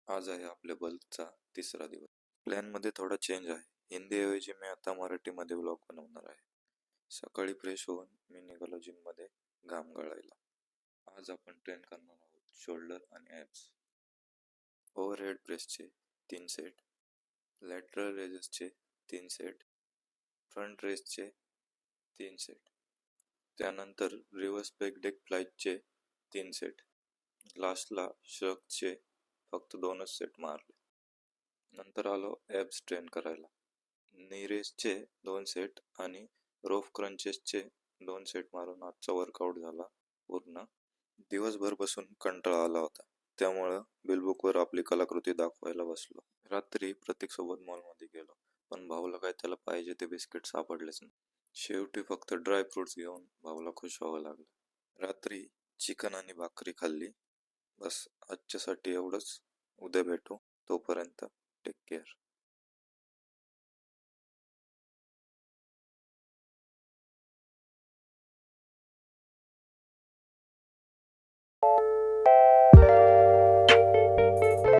आज आहे आपल्या बल्कचा तिसरा दिवस. प्लॅनमध्ये थोडा चेंज आहे. हिंदीऐवजी मी आता मराठीमध्ये व्लॉग बनवणार आहे. सकाळी फ्रेश होऊन मी निघालो जिममध्ये घाम गळायला. आज आपण ट्रेन करणार आहोत शोल्डर आणि ॲब्स. ओव्हरहेड प्रेसचे 3 सेट, लॅटरल रेजेसचे 3 सेट, फ्रंट रेसचे 3 सेट. त्यानंतर रिव्हर्स बेक डेक फ्लाईटचे 3 सेट. लास्टला शर्कचे फक्त 2च सेट मारले. नंतर आलो ॲब्स ट्रेन करायला. नी रेसचे 2 सेट आणि रोफ क्रंचेसचे 2 सेट मारून आजचा वर्कआउट झाला पूर्ण. दिवसभर बसून कंटाळा आला होता, त्यामुळं बिलबुकवर आपली कलाकृती दाखवायला बसलो. रात्री प्रतीक सोबत मॉलमध्ये गेलो, पण भाऊला काय त्याला पाहिजे ते बिस्किट सापडलेच नाही. शेवटी फक्त ड्राय फ्रुट्स घेऊन भाऊला खुश व्हावं लागलं. रात्री चिकन आणि भाकरी खाल्ली. बस आजच्यासाठी एवढंच. उद्या भेटू. तोपर्यंत टेक केअर.